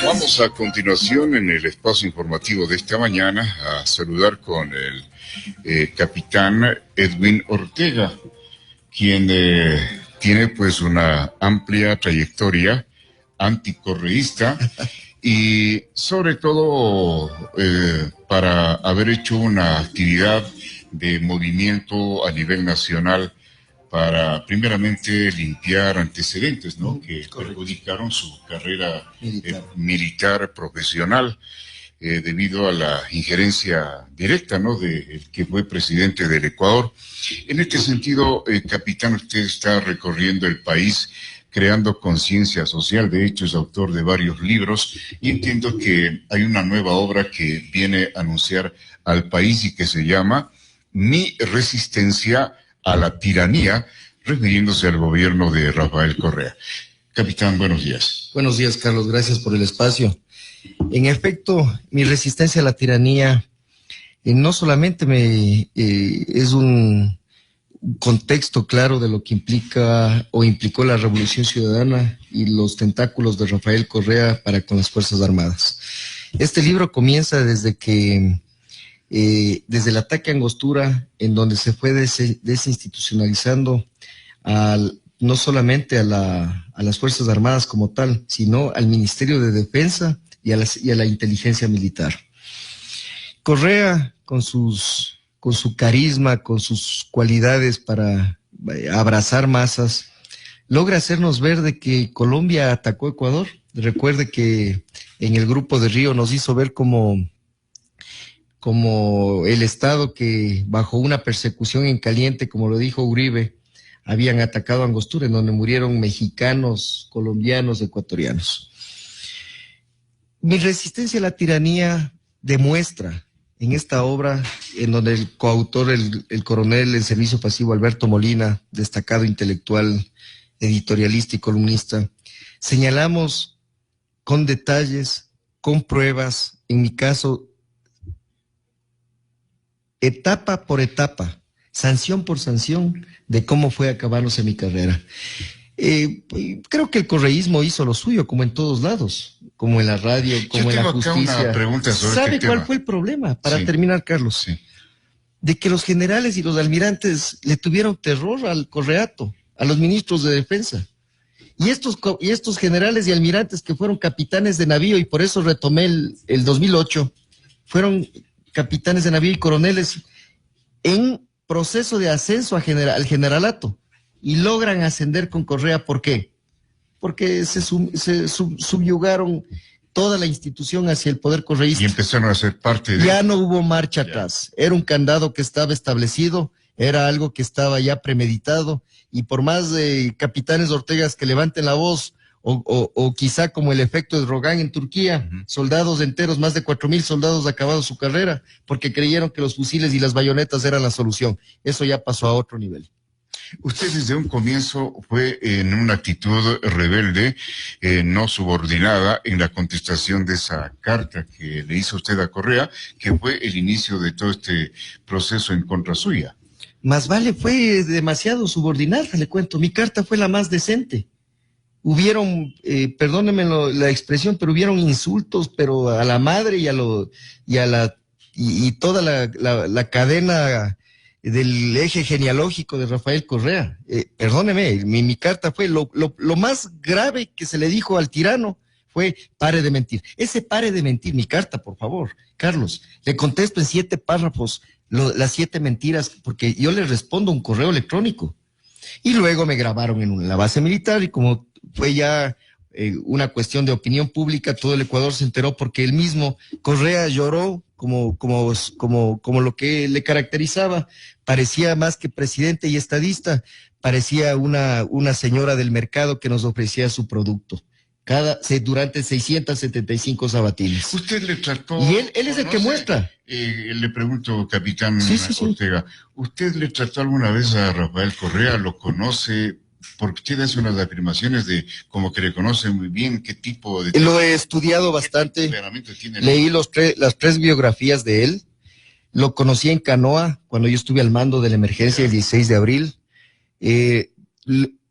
Vamos a continuación en el espacio informativo de esta mañana a saludar con el capitán Edwin Ortega, quien tiene pues una amplia trayectoria anticorreísta y sobre todo para haber hecho una actividad de movimiento a nivel nacional para primeramente limpiar antecedentes, ¿no? Que perjudicaron su carrera militar profesional debido a la injerencia directa, ¿no? De que fue presidente del Ecuador. En este sentido, capitán, usted está recorriendo el país creando conciencia social. De hecho, es autor de varios libros y entiendo que hay una nueva obra que viene a anunciar al país y que se llama Mi resistencia a la tiranía, refiriéndose al gobierno de Rafael Correa. Capitán, buenos días. Buenos días, Carlos, gracias por el espacio. En efecto, mi resistencia a la tiranía no solamente es un contexto claro de lo que implica o implicó la Revolución Ciudadana y los tentáculos de Rafael Correa para con las Fuerzas Armadas. Este libro comienza desde el ataque a Angostura, en donde se fue desinstitucionalizando no solamente a las Fuerzas Armadas como tal, sino al Ministerio de Defensa y a la inteligencia militar. Correa, con su carisma, con sus cualidades para abrazar masas, logra hacernos ver de que Colombia atacó a Ecuador. Recuerde que en el Grupo de Río nos hizo ver como el Estado que bajo una persecución en caliente, como lo dijo Uribe, habían atacado a Angostura, en donde murieron mexicanos, colombianos, ecuatorianos. Mi resistencia a la tiranía demuestra en esta obra, en donde el coautor, el coronel en servicio pasivo Alberto Molina, destacado intelectual, editorialista y columnista, señalamos con detalles, con pruebas, en mi caso, etapa por etapa, sanción por sanción, de cómo fue acabándose mi carrera. Creo que el correísmo hizo lo suyo, como en todos lados, como en la radio, como en la justicia. Yo tengo acá una pregunta sobre ¿Sabe este cuál tema? Fue el problema? Para terminar, Carlos. Sí. De que los generales y los almirantes le tuvieron terror al correato, a los ministros de defensa. Y estos generales y almirantes que fueron capitanes de navío, y por eso retomé el 2008, fueron capitanes de navío y coroneles en proceso de ascenso al generalato y logran ascender con Correa. ¿Por qué? Porque se subyugaron toda la institución hacia el poder correísta. Y empezaron a ser parte de... Ya no hubo marcha atrás. Era un candado que estaba establecido, era algo que estaba ya premeditado, y por más de capitanes Ortegas que levanten la voz, o quizá como el efecto de Rogán en Turquía, soldados enteros, más de 4,000 soldados acabaron su carrera, porque creyeron que los fusiles y las bayonetas eran la solución. Eso ya pasó a otro nivel. Usted desde un comienzo fue en una actitud rebelde, no subordinada, en la contestación de esa carta que le hizo usted a Correa, que fue el inicio de todo este proceso en contra suya. Más vale, fue demasiado subordinada, le cuento. Mi carta fue la más decente. Hubieron, perdónenme la expresión, pero hubieron insultos, pero a la madre y toda la cadena del eje genealógico de Rafael Correa. Perdóneme, mi carta fue lo más grave que se le dijo al tirano fue: pare de mentir. Ese pare de mentir, mi carta, por favor, Carlos, le contesto en 7 párrafos las 7 mentiras, porque yo le respondo un correo electrónico. Y luego me grabaron en la base militar, y como fue ya una cuestión de opinión pública, todo el Ecuador se enteró, porque él mismo, Correa, lloró como lo que le caracterizaba. Parecía más que presidente y estadista, parecía una señora del mercado que nos ofrecía su producto durante 675 sabatines. Usted le trató... Y él es el que muestra. Le pregunto, capitán Sí. Ortega, ¿usted le trató alguna vez a Rafael Correa? ¿Lo conoce? Porque usted hace unas afirmaciones de como que le conoce muy bien qué tipo de... Lo he estudiado bastante, leí las 3 biografías de él, lo conocí en Canoa, cuando yo estuve al mando de la emergencia el 16 de abril.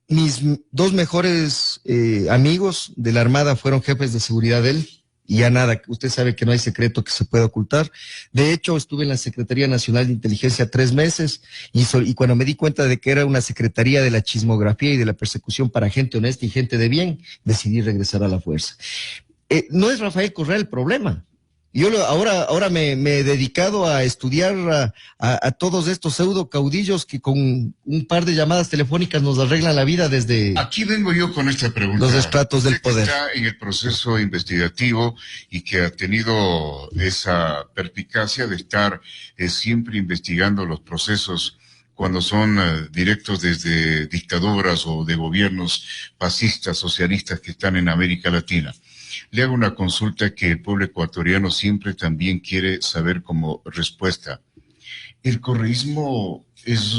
Mis 2 mejores amigos de la Armada fueron jefes de seguridad de él, y ya nada, usted sabe que no hay secreto que se pueda ocultar. De hecho, estuve en la Secretaría Nacional de Inteligencia 3 meses y cuando me di cuenta de que era una secretaría de la chismografía y de la persecución para gente honesta y gente de bien, decidí regresar a la fuerza. No es Rafael Correa el problema. Yo ahora me he dedicado a estudiar a todos estos pseudo caudillos que con un par de llamadas telefónicas nos arreglan la vida desde... Aquí vengo yo con esta pregunta. Los estratos del poder. Está en el proceso investigativo y que ha tenido esa perspicacia de estar siempre investigando los procesos cuando son directos desde dictaduras o de gobiernos fascistas, socialistas que están en América Latina. Le hago una consulta que el pueblo ecuatoriano siempre también quiere saber como respuesta. ¿El correísmo es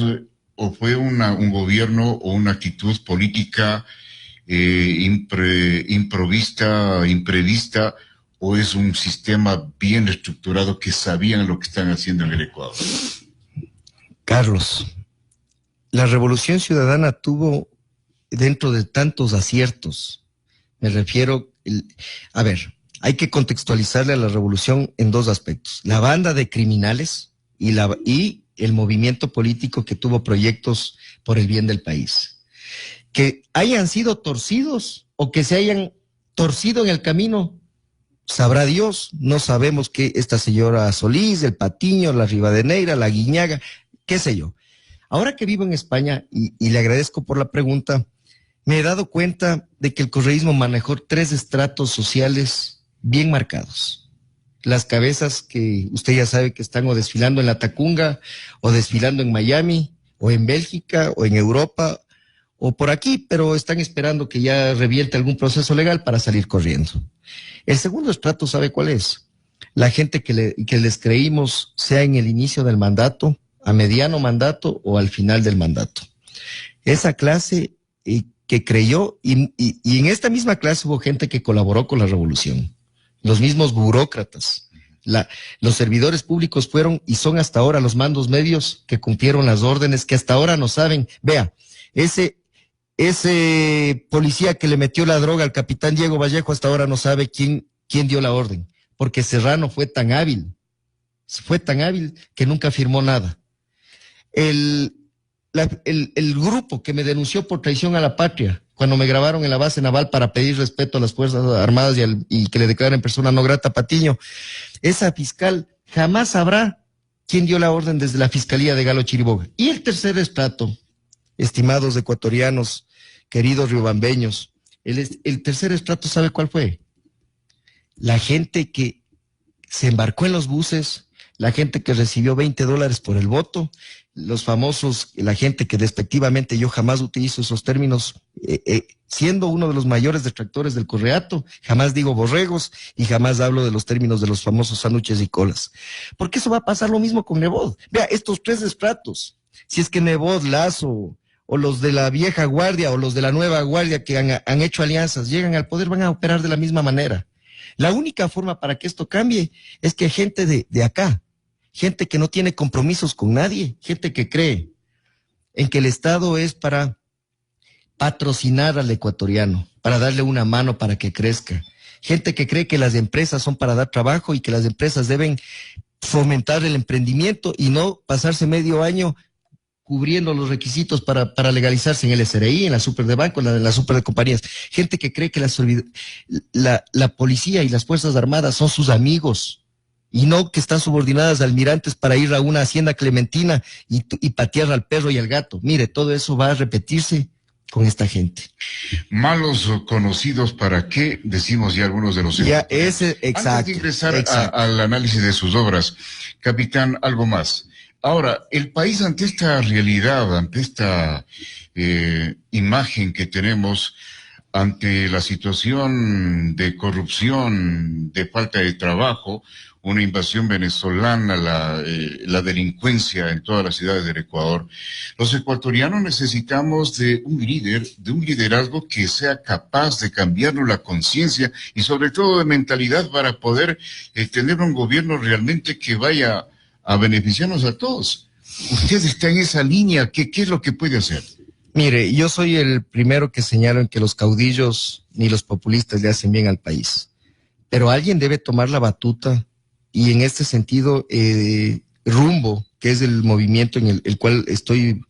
o fue un gobierno o una actitud política imprevista, o es un sistema bien estructurado que sabían lo que están haciendo en el Ecuador? Carlos, la Revolución Ciudadana tuvo dentro de tantos aciertos, me refiero... A ver, hay que contextualizarle a la revolución en dos aspectos. La banda de criminales y el movimiento político que tuvo proyectos por el bien del país. Que hayan sido torcidos o que se hayan torcido en el camino, sabrá Dios. No sabemos que esta señora Solís, el Patiño, la Rivadeneira, la Guiñaga, qué sé yo. Ahora que vivo en España y le agradezco por la pregunta, me he dado cuenta de que el correísmo manejó 3 estratos sociales bien marcados. Las cabezas que usted ya sabe que están o desfilando en la Tacunga, o desfilando en Miami, o en Bélgica, o en Europa, o por aquí, pero están esperando que ya reviente algún proceso legal para salir corriendo. El segundo estrato, ¿sabe cuál es? La gente que les creímos, sea en el inicio del mandato, a mediano mandato o al final del mandato. Esa clase... que creyó, y en esta misma clase hubo gente que colaboró con la revolución, los mismos burócratas, los servidores públicos fueron y son hasta ahora los mandos medios que cumplieron las órdenes, que hasta ahora no saben. Vea, ese policía que le metió la droga al capitán Diego Vallejo hasta ahora no sabe quién dio la orden, porque Serrano fue tan hábil que nunca firmó nada. El grupo que me denunció por traición a la patria, cuando me grabaron en la base naval para pedir respeto a las Fuerzas Armadas y que le declaren persona no grata a Patiño, esa fiscal jamás sabrá quién dio la orden desde la Fiscalía de Galo Chiriboga. Y el tercer estrato, estimados ecuatorianos, queridos riobambeños, el tercer estrato, ¿sabe cuál fue? La gente que se embarcó en los buses, la gente que recibió $20 por el voto, los famosos, la gente que despectivamente, yo jamás utilizo esos términos, siendo uno de los mayores detractores del correato, jamás digo borregos y jamás hablo de los términos de los famosos sándwiches y colas. Porque eso va a pasar lo mismo con Nebot. Vea, estos 3 estratos, si es que Nebot, Lazo, o los de la vieja guardia o los de la nueva guardia que han hecho alianzas, llegan al poder, van a operar de la misma manera. La única forma para que esto cambie es que gente de acá, gente que no tiene compromisos con nadie, gente que cree en que el Estado es para patrocinar al ecuatoriano, para darle una mano para que crezca, gente que cree que las empresas son para dar trabajo y que las empresas deben fomentar el emprendimiento y no pasarse medio año cubriendo los requisitos para legalizarse en el SRI, en la super de banco, en la super de compañías. Gente que cree que la policía y las Fuerzas Armadas son sus amigos y no que están subordinadas a almirantes para ir a una hacienda clementina y patear al perro y al gato. Mire, todo eso va a repetirse con esta gente. Malos conocidos, ¿para qué? Decimos ya algunos de los... Ya, exacto. Antes de ingresar al análisis de sus obras, capitán, algo más. Ahora, el país ante esta realidad, ante esta imagen que tenemos, ante la situación de corrupción, de falta de trabajo, una invasión venezolana, la delincuencia en todas las ciudades del Ecuador, los ecuatorianos necesitamos de un líder, de un liderazgo que sea capaz de cambiarnos la conciencia y sobre todo de mentalidad para poder tener un gobierno realmente que vaya a beneficiarnos a todos. Usted está en esa línea, ¿qué es lo que puede hacer? Mire, yo soy el primero que señalo en que los caudillos ni los populistas le hacen bien al país. pero alguien debe tomar la batuta y en este sentido, Rumbo, que es el movimiento en el cual estoy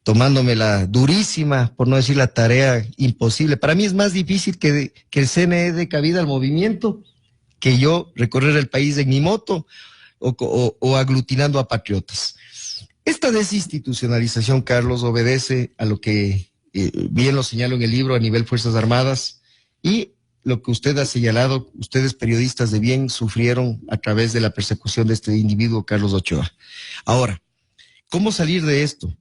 tomándome la durísima, por no decir la tarea imposible. Para mí es más difícil que el CNE dé cabida al movimiento, que yo recorrer el país en mi moto o aglutinando a patriotas. Esta desinstitucionalización, Carlos, obedece a lo que bien lo señalo en el libro a nivel Fuerzas Armadas y lo que usted ha señalado, ustedes periodistas de bien sufrieron a través de la persecución de este individuo, Carlos Ochoa. Ahora, ¿cómo salir de esto?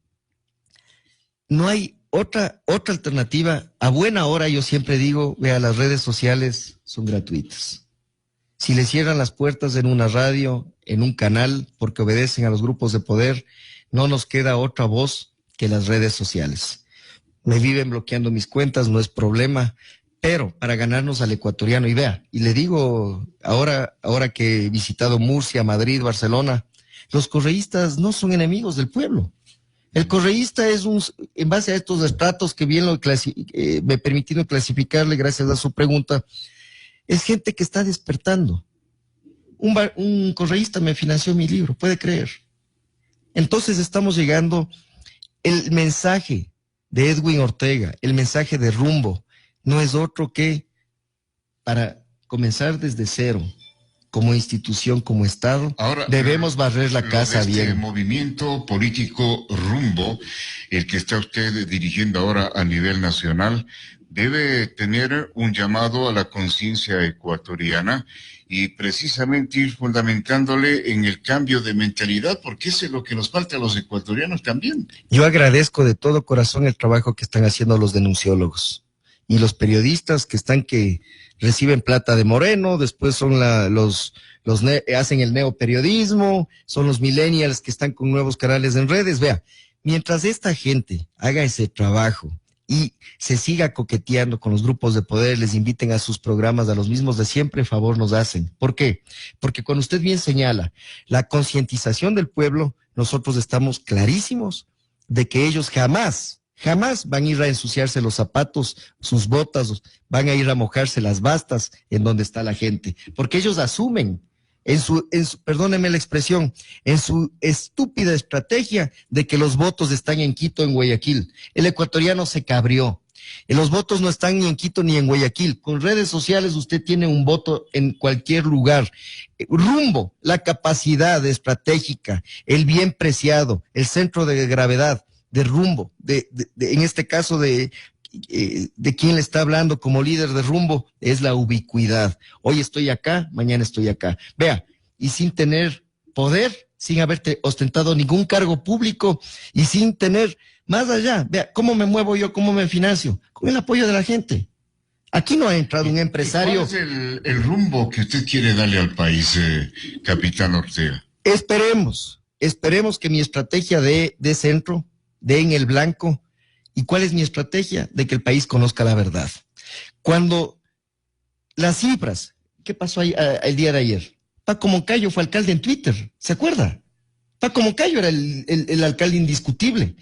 No hay otra alternativa. A buena hora yo siempre digo, vea, las redes sociales son gratuitas. Si le cierran las puertas en una radio, en un canal, porque obedecen a los grupos de poder, no nos queda otra voz que las redes sociales. Me viven bloqueando mis cuentas, no es problema, pero para ganarnos al ecuatoriano, y vea, y le digo ahora que he visitado Murcia, Madrid, Barcelona, los correístas no son enemigos del pueblo. El correísta es en base a estos estratos que bien me permitieron clasificarle gracias a su pregunta, es gente que está despertando. Un correísta me financió mi libro, puede creer. Entonces estamos llegando, el mensaje de Edwin Ortega, el mensaje de Rumbo, no es otro que para comenzar desde cero, como institución, como Estado, ahora, debemos barrer la casa bien. Este movimiento político Rumbo, el que está usted dirigiendo ahora a nivel nacional, debe tener un llamado a la conciencia ecuatoriana y precisamente ir fundamentándole en el cambio de mentalidad, porque eso es lo que nos falta a los ecuatorianos también. Yo agradezco de todo corazón el trabajo que están haciendo los denunciólogos y los periodistas que reciben plata de Moreno, después son hacen el neoperiodismo, son los millennials que están con nuevos canales en redes. Vea, mientras esta gente haga ese trabajo y se siga coqueteando con los grupos de poder, les inviten a sus programas, a los mismos de siempre, favor nos hacen. ¿Por qué? Porque cuando usted bien señala la concientización del pueblo, nosotros estamos clarísimos de que ellos jamás van a ir a ensuciarse los zapatos, sus botas, van a ir a mojarse las bastas en donde está la gente, porque ellos asumen perdónenme la expresión, en su estúpida estrategia de que los votos están en Quito, en Guayaquil. El ecuatoriano se cabrió. Los votos no están ni en Quito ni en Guayaquil. Con redes sociales usted tiene un voto en cualquier lugar. Rumbo, la capacidad estratégica, el bien preciado, el centro de gravedad de Rumbo, en este caso de quien le está hablando como líder de Rumbo, es la ubicuidad. Hoy estoy acá, mañana estoy acá. Vea, y sin tener poder, sin haberte ostentado ningún cargo público y sin tener más allá, vea, ¿cómo me muevo yo, cómo me financio? Con el apoyo de la gente. Aquí no ha entrado un empresario. ¿Cuál es el rumbo que usted quiere darle al país, capitán Ortega? Esperemos que mi estrategia de centro, de en el blanco. ¿Y cuál es mi estrategia? De que el país conozca la verdad. Cuando las cifras, ¿qué pasó el día de ayer? Paco Moncayo fue alcalde en Twitter, ¿se acuerda? Paco Moncayo era el alcalde indiscutible.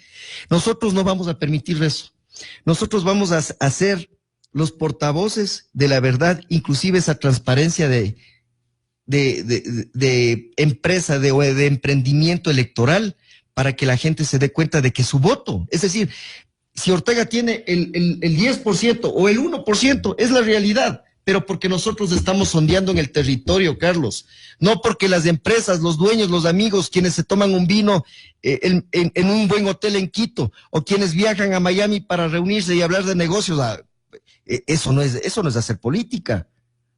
Nosotros no vamos a permitir eso. Nosotros vamos a ser los portavoces de la verdad, inclusive esa transparencia de empresa, de emprendimiento electoral, para que la gente se dé cuenta de que su voto, es decir, si Ortega tiene el 10% o el 1%, es la realidad, pero porque nosotros estamos sondeando en el territorio, Carlos, no porque las empresas, los dueños, los amigos, quienes se toman un vino en un buen hotel en Quito, o quienes viajan a Miami para reunirse y hablar de negocios, eso no es hacer política.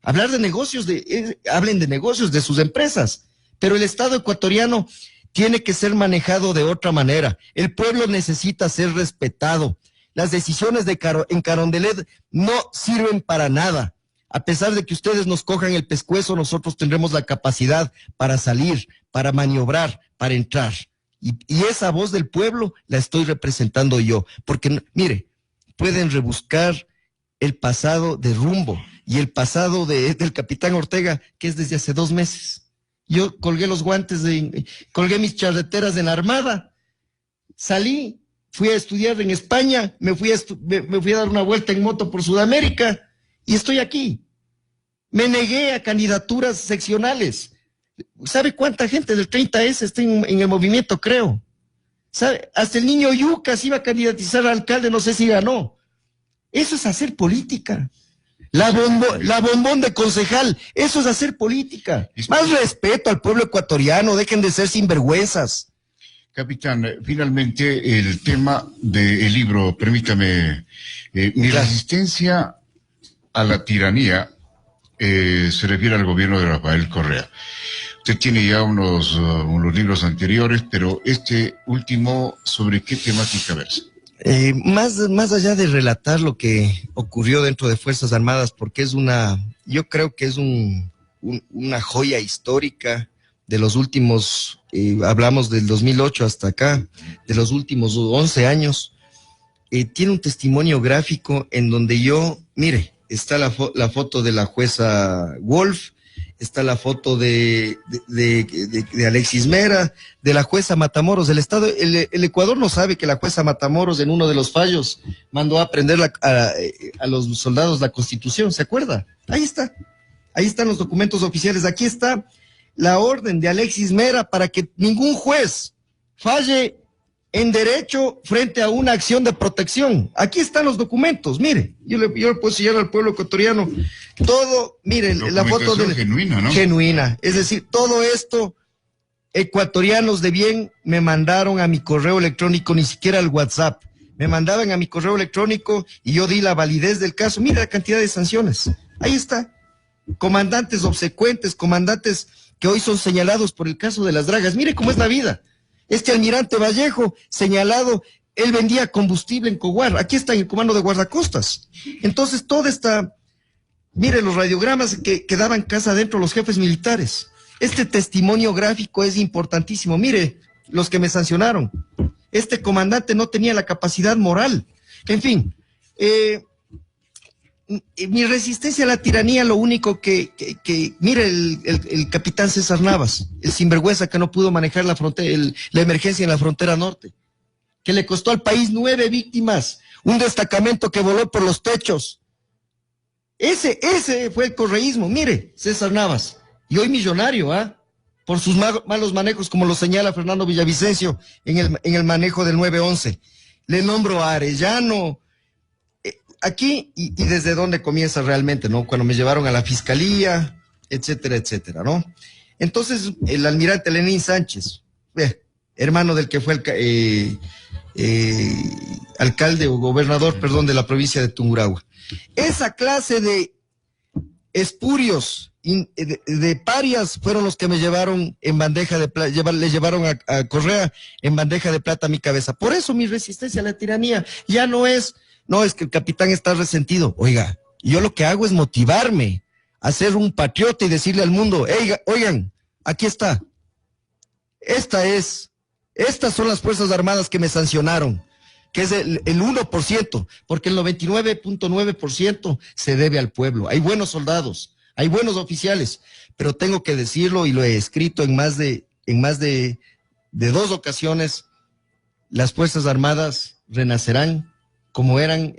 Hablar de negocios, hablen de negocios de sus empresas, pero el Estado ecuatoriano tiene que ser manejado de otra manera. El pueblo necesita ser respetado. Las decisiones en Carondelet no sirven para nada. A pesar de que ustedes nos cojan el pescuezo, nosotros tendremos la capacidad para salir, para maniobrar, para entrar. Y esa voz del pueblo la estoy representando yo. Porque, mire, pueden rebuscar el pasado de Rumbo y el pasado del capitán Ortega, que es desde hace 2 meses. Yo colgué los guantes, colgué mis charreteras en la Armada, salí, fui a estudiar en España, me fui a dar una vuelta en moto por Sudamérica y estoy aquí. Me negué a candidaturas seccionales. ¿Sabe cuánta gente del 30S está en el movimiento, creo? ¿Sabe? Hasta el niño Yucas iba a candidatizar a alcalde, no sé si ganó. Eso es hacer política. La bombón de concejal, eso es hacer política. Más respeto al pueblo ecuatoriano, dejen de ser sinvergüenzas. Capitán, finalmente el tema del libro, permítame, mi resistencia a la tiranía se refiere al gobierno de Rafael Correa. Usted tiene ya unos libros anteriores, pero este último, ¿sobre qué temática versa? Más allá de relatar lo que ocurrió dentro de Fuerzas Armadas, porque yo creo que es una joya histórica de los últimos, hablamos del 2008 hasta acá, de los últimos 11 años, tiene un testimonio gráfico en donde mire, está la foto de la jueza Wolf, está la foto de Alexis Mera, de la jueza Matamoros del Estado. El Ecuador no sabe que la jueza Matamoros en uno de los fallos mandó a aprender a los soldados la Constitución, ¿se acuerda? Ahí están los documentos oficiales, aquí está la orden de Alexis Mera para que ningún juez falle en derecho frente a una acción de protección. Aquí están los documentos, mire, yo le puedo enseñar al pueblo ecuatoriano todo, mire, la foto genuina, ¿no? Genuina, es decir, todo esto, ecuatorianos de bien me mandaron a mi correo electrónico, ni siquiera al WhatsApp, me mandaban a mi correo electrónico y yo di la validez del caso. Mira la cantidad de sanciones, ahí está, comandantes obsecuentes, comandantes que hoy son señalados por el caso de las dragas. Mire cómo es la vida. Este almirante Vallejo, señalado, él vendía combustible en Coguar. Aquí está en el comando de guardacostas. Entonces, toda esta, mire los radiogramas que daban casa adentro los jefes militares. Este testimonio gráfico es importantísimo. Mire, los que me sancionaron. Este comandante no tenía la capacidad moral. En fin, mi resistencia a la tiranía, lo único mire el capitán César Navas, el sinvergüenza que no pudo manejar la emergencia en la frontera norte, que le costó al país 9 víctimas, un destacamento que voló por los techos. Ese fue el correísmo, mire, César Navas, y hoy millonario, por sus malos manejos, como lo señala Fernando Villavicencio en el manejo del 911. Le nombro a Arellano, aquí, y desde dónde comienza realmente, ¿no? Cuando me llevaron a la fiscalía, etcétera, etcétera, ¿no? Entonces, el almirante Lenín Sánchez, hermano del que fue alcalde o gobernador, perdón, de la provincia de Tungurahua. Esa clase de espurios, de parias, fueron los que me llevaron en bandeja de plata, le llevaron a Correa en bandeja de plata a mi cabeza. Por eso mi resistencia a la tiranía ya no es que el capitán está resentido. Oiga, yo lo que hago es motivarme a ser un patriota y decirle al mundo, oigan, aquí está. Estas son las Fuerzas Armadas que me sancionaron, que es el 1%, porque el 99.9% se debe al pueblo. Hay buenos soldados, hay buenos oficiales, pero tengo que decirlo y lo he escrito en más de 2 ocasiones, las Fuerzas Armadas renacerán como eran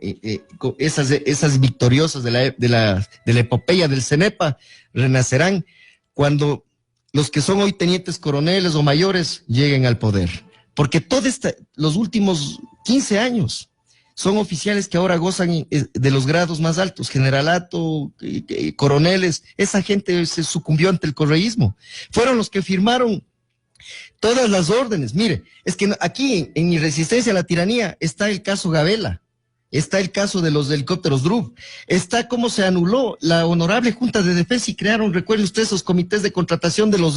esas victoriosas de la epopeya del CENEPA, renacerán cuando los que son hoy tenientes coroneles o mayores lleguen al poder. Porque los últimos 15 años son oficiales que ahora gozan de los grados más altos, generalato, coroneles. Esa gente se sucumbió ante el correísmo. Fueron los que firmaron todas las órdenes. Mire, es que aquí en mi resistencia a la tiranía está el caso Gabela. Está el caso de los helicópteros DRUV, está cómo se anuló la honorable Junta de Defensa y crearon, recuerden ustedes, esos comités de contratación de los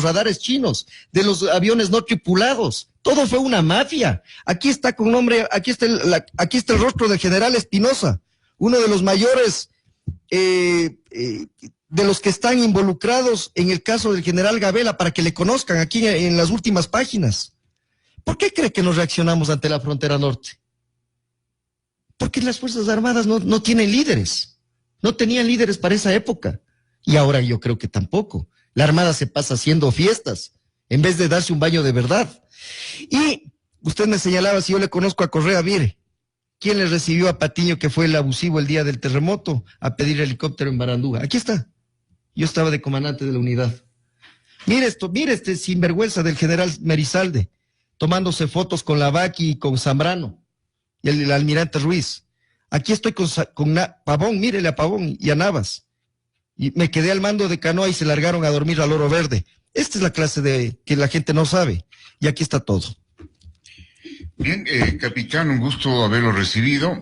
radares chinos, de los aviones no tripulados. Todo fue una mafia. Aquí está aquí está el rostro del general Espinosa, uno de los mayores de los que están involucrados en el caso del general Gabela, para que le conozcan aquí en las últimas páginas. ¿Por qué cree que nos reaccionamos ante la frontera norte? Porque las Fuerzas Armadas no tienen líderes, no tenían líderes para esa época, y ahora yo creo que tampoco. La Armada se pasa haciendo fiestas, en vez de darse un baño de verdad. Y usted me señalaba si yo le conozco a Correa, mire, ¿Quién le recibió a Patiño, que fue el abusivo el día del terremoto, a pedir helicóptero en Barandúa? Aquí está. Yo estaba de comandante de la unidad. Mire esto, mire este sinvergüenza del general Merizalde, tomándose fotos con Lavaqui y con Zambrano, y el almirante Ruiz. Aquí estoy con Pavón, mírele a Pavón y a Navas. Y me quedé al mando de canoa y se largaron a dormir al Oro Verde. Esta es la clase de que la gente no sabe. Y aquí está todo. Bien, capitán, un gusto haberlo recibido.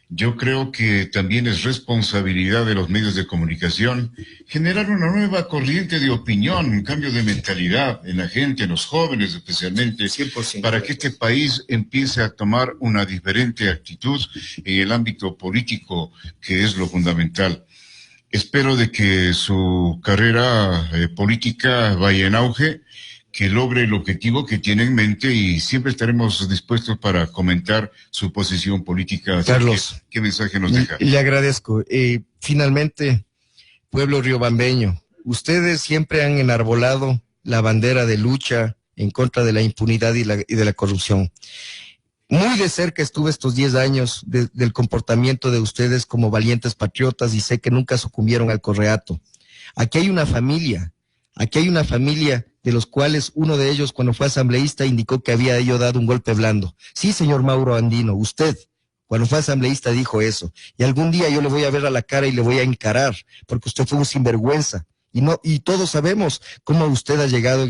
Yo creo que también es responsabilidad de los medios de comunicación generar una nueva corriente de opinión, un cambio de mentalidad en la gente, en los jóvenes especialmente, 100%. Para que este país empiece a tomar una diferente actitud en el ámbito político, que es lo fundamental. Espero de que su carrera política vaya en auge, que logre el objetivo que tiene en mente, y siempre estaremos dispuestos para comentar su posición política. Carlos, ¿Qué mensaje nos deja? Le agradezco. Finalmente, pueblo riobambeño, ustedes siempre han enarbolado la bandera de lucha en contra de la impunidad y de la corrupción. Muy de cerca estuve estos 10 años del comportamiento de ustedes como valientes patriotas, y sé que nunca sucumbieron al correato. Aquí hay una familia de los cuales uno de ellos, cuando fue asambleísta, indicó que había ello dado un golpe blando. Sí, señor Mauro Andino, usted, cuando fue asambleísta, dijo eso. Y algún día yo le voy a ver a la cara y le voy a encarar, porque usted fue un sinvergüenza. Y todos sabemos cómo usted ha llegado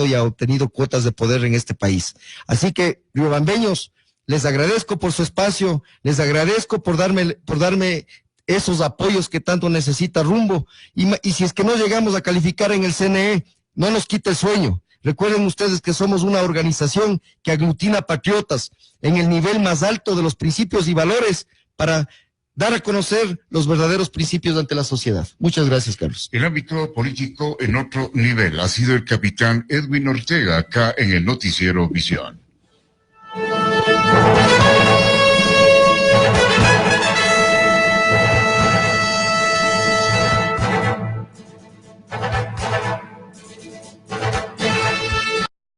y ha obtenido cuotas de poder en este país. Así que, riobambeños, les agradezco por su espacio, les agradezco por darme esos apoyos que tanto necesita Rumbo, y si es que no llegamos a calificar en el CNE, no nos quite el sueño. Recuerden ustedes que somos una organización que aglutina patriotas en el nivel más alto de los principios y valores para dar a conocer los verdaderos principios ante la sociedad. Muchas gracias, Carlos. El ámbito político en otro nivel ha sido el capitán Edwin Ortega, acá en el noticiero Visión.